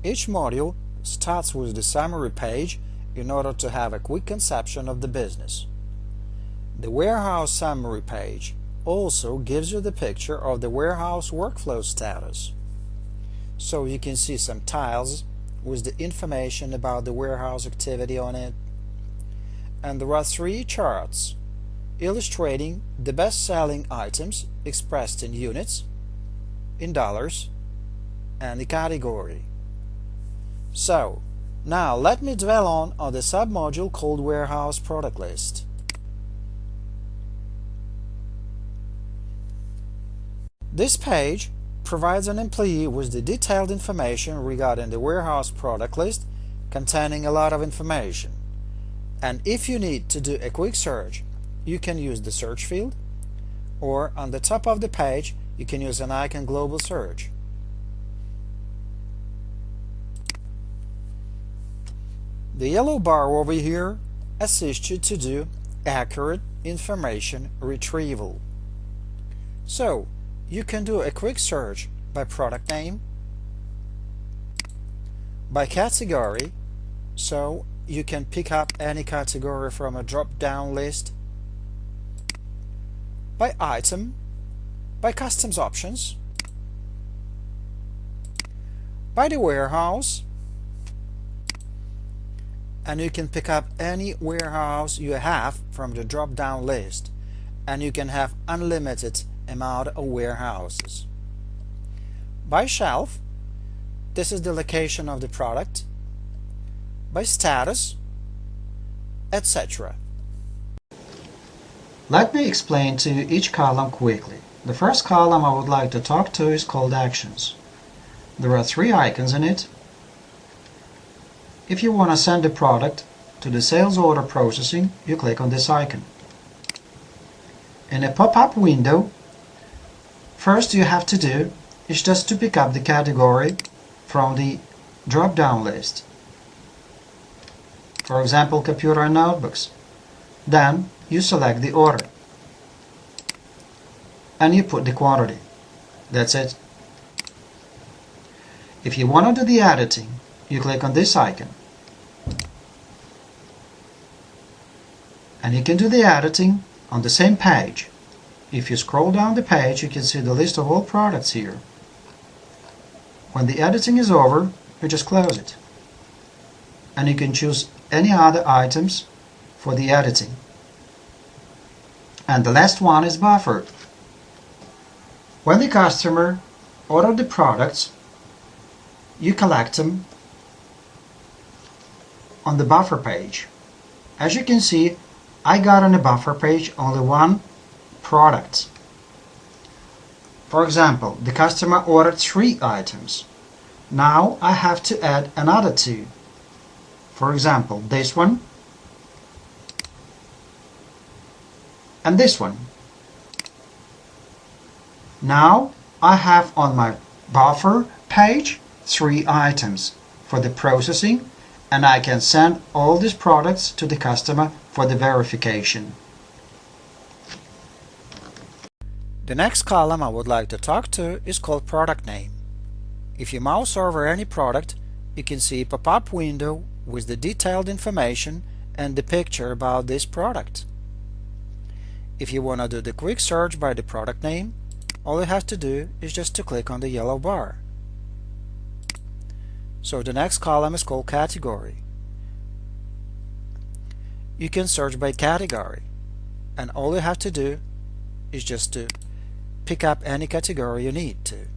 Each module starts with the summary page in order to have a quick conception of the business. The warehouse summary page also gives you the picture of the warehouse workflow status. So you can see some tiles with the information about the warehouse activity on it. And there are 3 charts illustrating the best-selling items expressed in units, in dollars, and the category. So, now let me dwell on the submodule called Warehouse Product List. This page provides an employee with the detailed information regarding the warehouse product list, containing a lot of information. And if you need to do a quick search, you can use the search field, or on the top of the page you can use an icon global search. The yellow bar over here assists you to do accurate information retrieval. So you can do a quick search by product name, by category, so you can pick up any category from a drop-down list, by item, by customs options, by the warehouse, and you can pick up any warehouse you have from the drop-down list, and you can have unlimited amount of warehouses. By shelf, this is the location of the product, by status, etc. Let me explain to you each column quickly. The first column I would like to talk to is called Actions. There are 3 icons in it. If you want to send a product to the sales order processing, you click on this icon. In a pop-up window, first you have to do is just to pick up the category from the drop-down list. For example, computer and notebooks. Then you select the order and you put the quantity. That's it. If you want to do the editing, you click on this icon and you can do the editing on the same page. If you scroll down the page, you can see the list of all products here. When the editing is over, you just close it. And you can choose any other items for the editing. And the last one is buffer. When the customer orders the products, you collect them on the buffer page. As you can see, I got on the buffer page only 1 product. For example, the customer ordered 3 items. Now I have to add another 2. For example, this one and this one. Now I have on my buffer page 3 items for the processing, and I can send all these products to the customer for the verification. The next column I would like to talk to is called Product Name. If you mouse over any product, you can see a pop-up window with the detailed information and the picture about this product. If you want to do the quick search by the product name, all you have to do is just to click on the yellow bar. So the next column is called Category. You can search by category, and all you have to do is just to pick up any category you need to.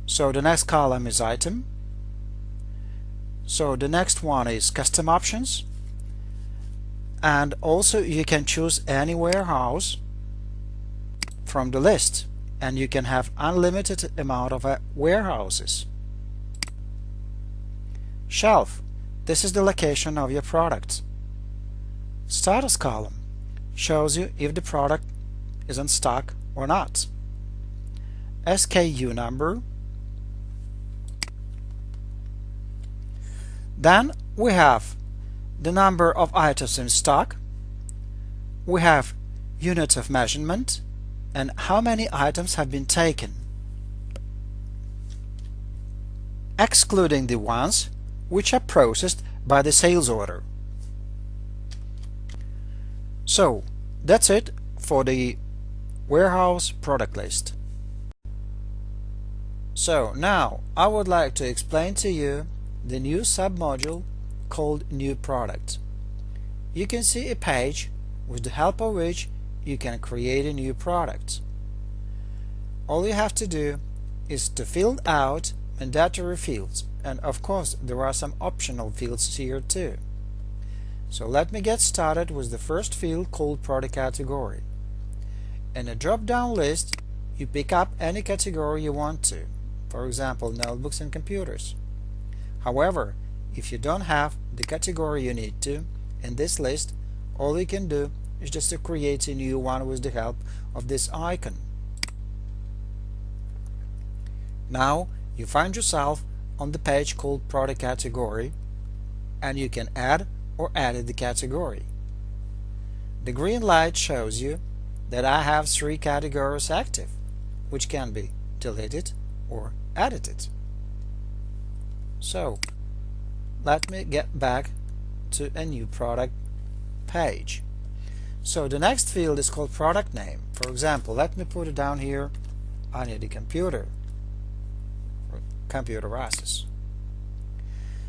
So the next column is Item. So the next one is Custom Options, and also you can choose any warehouse from the list, and you can have unlimited amount of warehouses. Shelf. This is the location of your product. Status column shows you if the product is in stock or not. SKU number. Then we have the number of items in stock, we have unit of measurement, and how many items have been taken. excluding the ones which are processed by the sales order. So that's it for the warehouse product list. So now I would like to explain to you the new submodule called New Product. You can see a page with the help of which you can create a new product. All you have to do is to fill out mandatory fields, and of course there are some optional fields here too. So let me get started with the first field called product category. In a drop-down list you pick up any category you want to, for example notebooks and computers. However, if you don't have the category you need to in this list, all you can do is just to create a new one with the help of this icon. Now you find yourself on the page called product category, and you can add or edit the category. The green light shows you that I have 3 categories active, which can be deleted or edited. So let me get back to a new product page. So the next field is called product name. For example, let me put it down here. I need a computer access.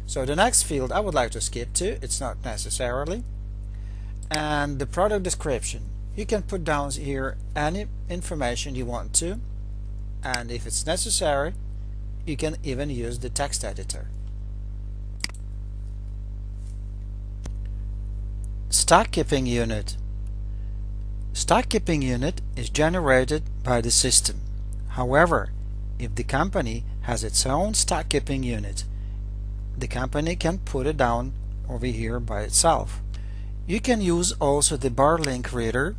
So the next field I would like to skip to, it's not necessarily. And the product description, you can put down here any information you want to, and if it's necessary you can even use the text editor. Stock keeping unit. Stock keeping unit is generated by the system. However, if the company has its own stock keeping unit, the company can put it down over here by itself. You can use also the bar link reader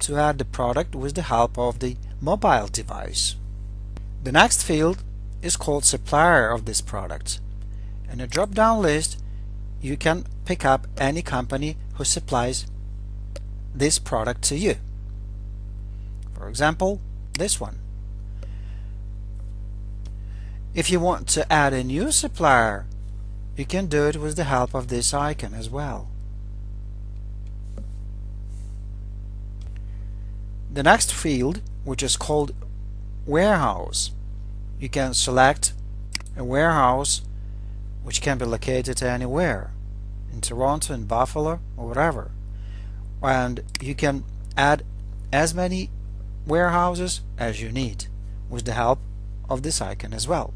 to add the product with the help of the mobile device. The next field is called supplier of this product. In a drop-down list you can pick up any company who supplies this product to you. For example, this one. If you want to add a new supplier, you can do it with the help of this icon as well. The next field, which is called warehouse, you can select a warehouse which can be located anywhere in Toronto, in Buffalo, or whatever, and you can add as many warehouses as you need with the help of this icon as well.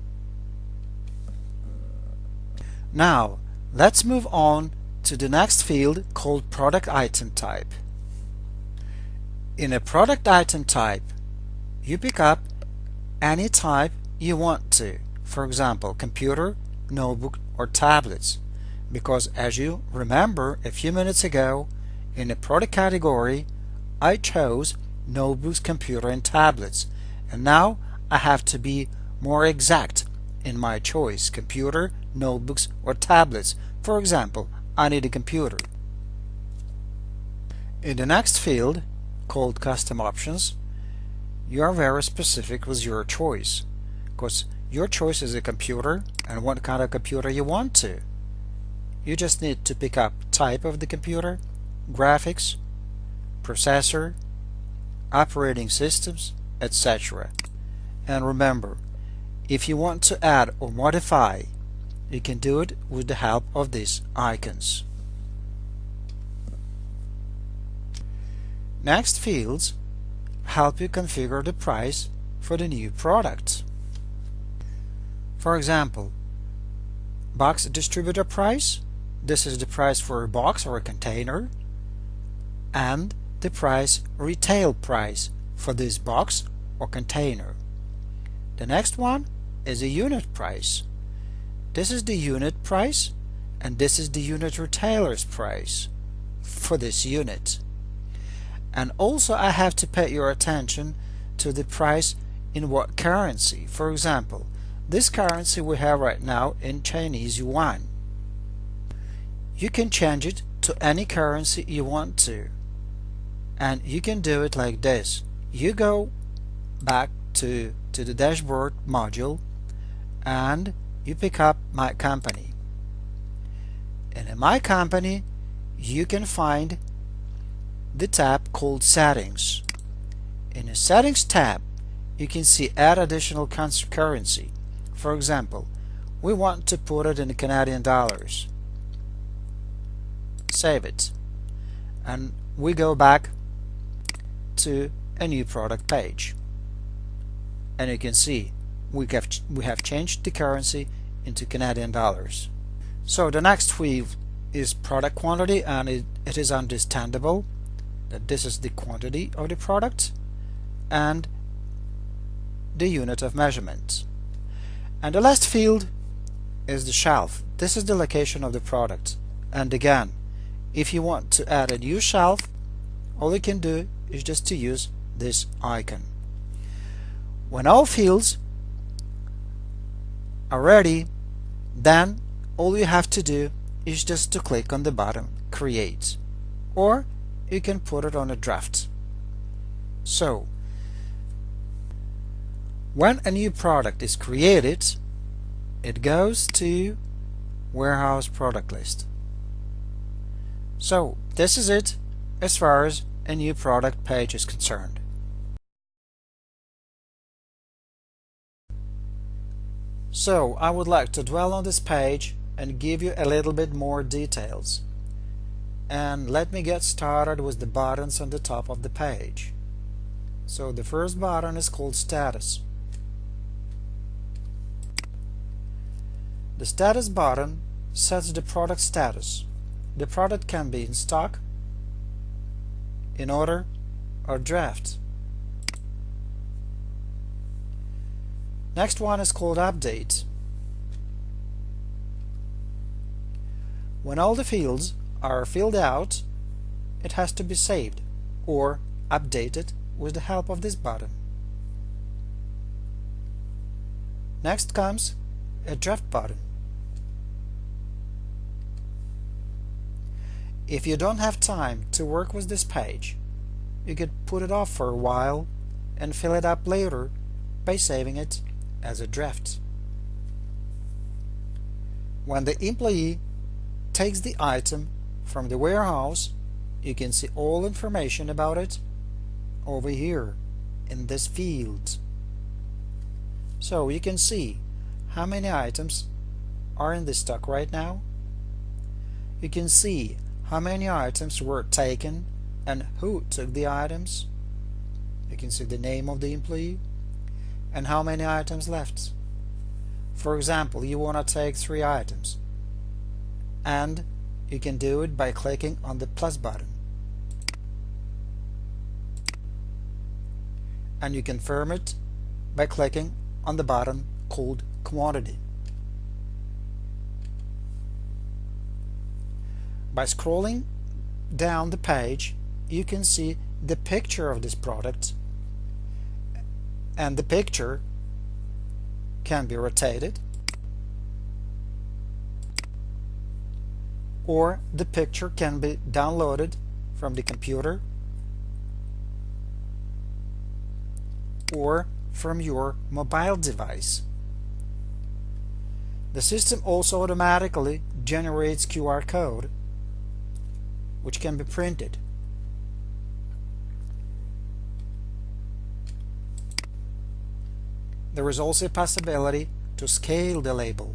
Now let's move on to the next field called product item type. In a product item type you pick up any type you want to, for example computer, notebook or tablets, because as you remember a few minutes ago, in the product category I chose notebooks, computer and tablets, and now I have to be more exact in my choice: computer, notebooks or tablets. For example, I need a computer. In the next field called custom options, you are very specific with your choice, because your choice is a computer and what kind of computer you want to. You just need to pick up type of the computer, graphics, processor, operating systems, etc. And remember, if you want to add or modify, you can do it with the help of these icons. Next fields help you configure the price for the new product. For example, box distributor price, this is the price for a box or a container, and the price retail price for this box or container. The next one is a unit price. This is the unit price, and this is the unit retailer's price for this unit. And also I have to pay your attention to the price in what currency. For example, this currency we have right now in Chinese yuan. You can change it to any currency you want to, and you can do it like this. You go back to the dashboard module and you pick up My Company. And in My Company you can find the tab called Settings. In the Settings tab you can see Add additional currency. For example, we want to put it in Canadian dollars. Save it, and we go back to a new product page, and you can see we have changed the currency into Canadian dollars. So the next field is product quantity, and it is understandable that this is the quantity of the product and the unit of measurement. And the last field is the shelf. This is the location of the product, and again, if you want to add a new shelf, all you can do is just to use this icon. When all fields are ready, then all you have to do is just to click on the button Create, or you can put it on a draft. So when a new product is created, it goes to Warehouse Product List. So this is it as far as a new product page is concerned. So I would like to dwell on this page and give you a little bit more details. And let me get started with the buttons on the top of the page. So the first button is called Status. The Status button sets the product status. The product can be in stock, in order, or draft. Next one is called Update. When all the fields are filled out, it has to be saved or updated with the help of this button. Next comes a Draft button. If you don't have time to work with this page, you could put it off for a while and fill it up later by saving it as a draft. When the employee takes the item from the warehouse, you can see all information about it over here in this field. So you can see how many items are in the stock right now. You can see how many items were taken and who took the items. You can see the name of the employee and how many items left. For example, you want to take 3 items, and you can do it by clicking on the plus button, and you confirm it by clicking on the button called Quantity. By scrolling down the page, you can see the picture of this product, and the picture can be rotated, or the picture can be downloaded from the computer or from your mobile device. The system also automatically generates QR code which can be printed. There is also a possibility to scale the label.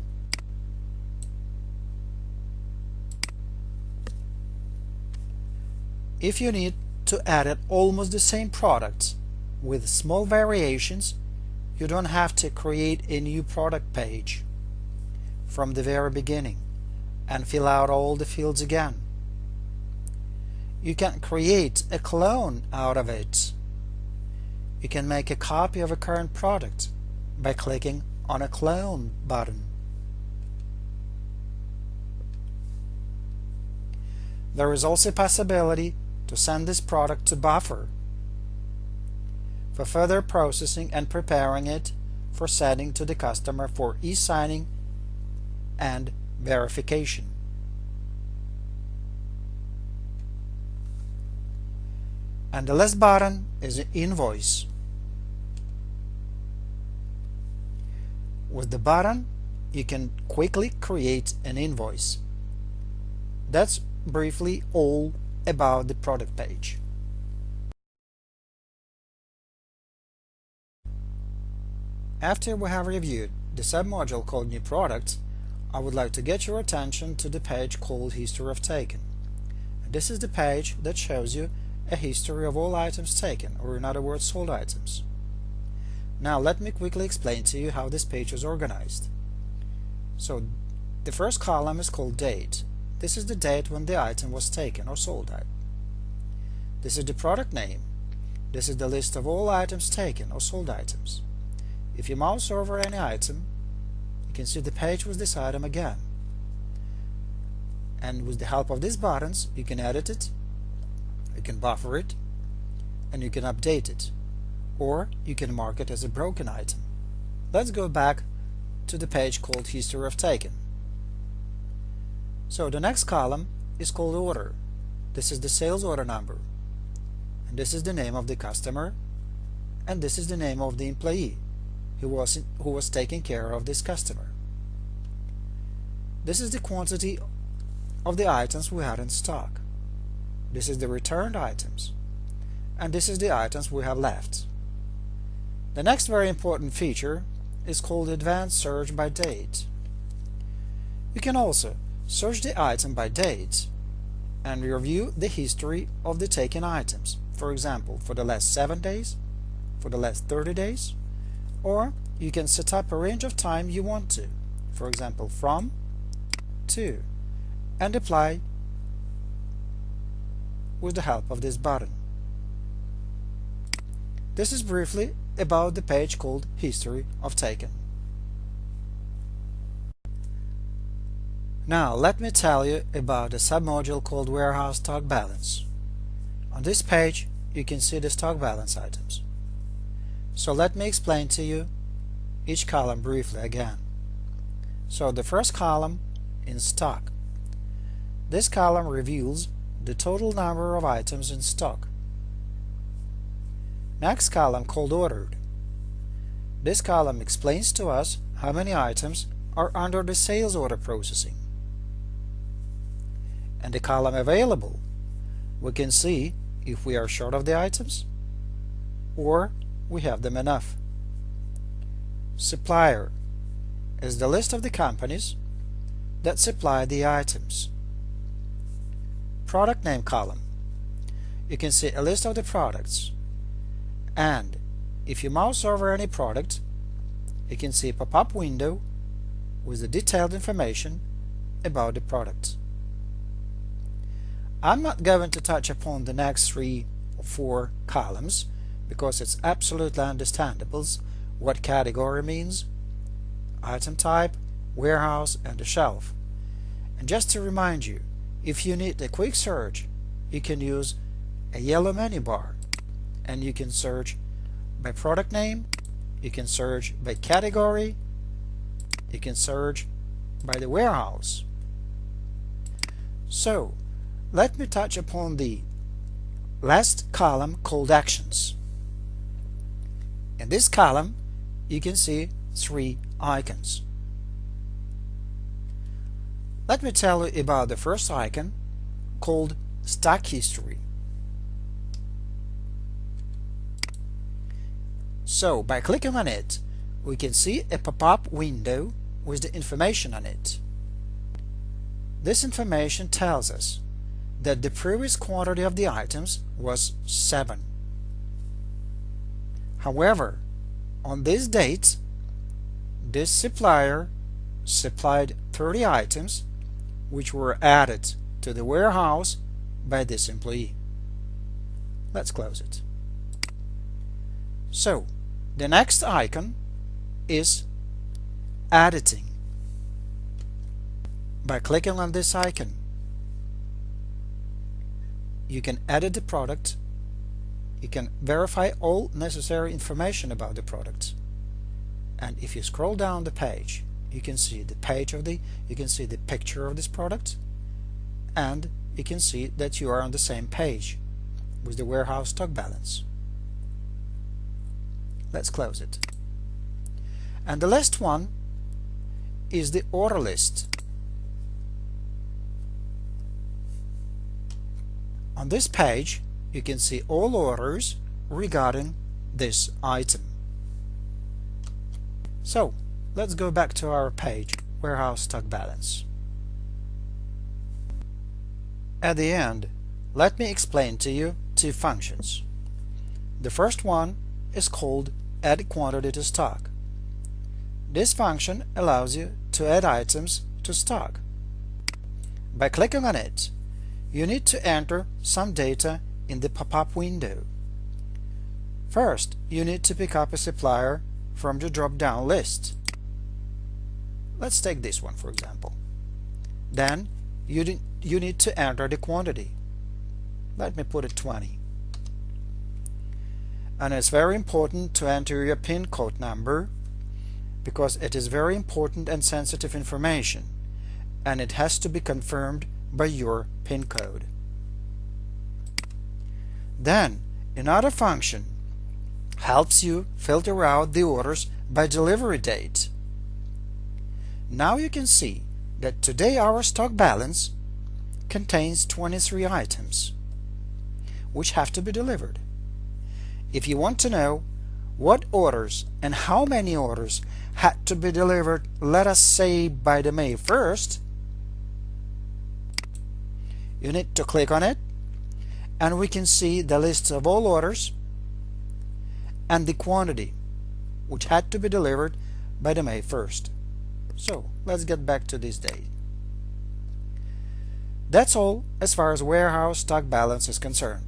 If you need to edit almost the same product with small variations, you don't have to create a new product page from the very beginning and fill out all the fields again. You can create a clone out of it. You can make a copy of a current product by clicking on a clone button. There is also a possibility to send this product to buffer for further processing and preparing it for sending to the customer for e-signing and verification. And the last button is Invoice. With the button, you can quickly create an invoice. That's briefly all about the product page. After we have reviewed the submodule called New Products, I would like to get your attention to the page called History of Taken. And this is the page that shows you a history of all items taken, or in other words, sold items. Now let me quickly explain to you how this page is organized. So the first column is called Date. This is the date when the item was taken or sold at. This is the product name. This is the list of all items taken or sold items. If you mouse over any item, you can see the page with this item again. And with the help of these buttons, you can edit it, you can buffer it, and you can update it, or you can mark it as a broken item. Let's go back to the page called History of Taken. So the next column is called Order. This is the sales order number, and this is the name of the customer, and this is the name of the employee who was taking care of this customer. This is the quantity of the items we had in stock. This is the returned items, and this is the items we have left. The next very important feature is called Advanced Search by Date. You can also search the item by date and review the history of the taken items, for example, for the last 7 days, for the last 30 days, or you can set up a range of time you want to, for example, from, to, and apply with the help of this button. This is briefly about the page called History of Taken. Now let me tell you about the submodule called Warehouse Stock Balance. On this page you can see the stock balance items. So let me explain to you each column briefly again. So the first column in stock. This column reveals the total number of items in stock. Next column called Ordered. This column explains to us how many items are under the sales order processing. And the column Available, we can see if we are short of the items or we have them enough. Supplier is the list of the companies that supply the items. Product name column, you can see a list of the products, and if you mouse over any product, you can see a pop-up window with the detailed information about the product. I'm not going to touch upon the next 3 or 4 columns because it's absolutely understandable what category means, item type, warehouse, and the shelf. And just to remind you, if you need a quick search, you can use a yellow menu bar, and you can search by product name, you can search by category, you can search by the warehouse. So let me touch upon the last column called Actions. In this column you can see 3 icons. Let me tell you about the first icon called Stock History. So by clicking on it, we can see a pop-up window with the information on it. This information tells us that the previous quantity of the items was 7. However, on this date, this supplier supplied 30 items which were added to the warehouse by this employee. Let's close it. So the next icon is Editing. By clicking on this icon, you can edit the product, you can verify all necessary information about the product, and if you scroll down the page, you can see the picture of this product, and you can see that you are on the same page with the warehouse stock balance. Let's close it. And the last one is the order list. On this page, you can see all orders regarding this item. So, let's go back to our page, Warehouse Stock Balance. At the end, let me explain to you two functions. The first one is called Add Quantity to Stock. This function allows you to add items to stock. By clicking on it, you need to enter some data in the pop-up window. First, you need to pick up a supplier from the drop-down list. Let's take this one, for example. Then, you need to enter the quantity. Let me put it 20. And it's very important to enter your PIN code number, because it is very important and sensitive information, and it has to be confirmed by your PIN code. Then, another function helps you filter out the orders by delivery date. Now you can see that today our stock balance contains 23 items which have to be delivered. If you want to know what orders and how many orders had to be delivered, let us say by the May 1st, you need to click on it, and we can see the list of all orders and the quantity which had to be delivered by the May 1st. So let's get back to this date. That's all as far as warehouse stock balance is concerned.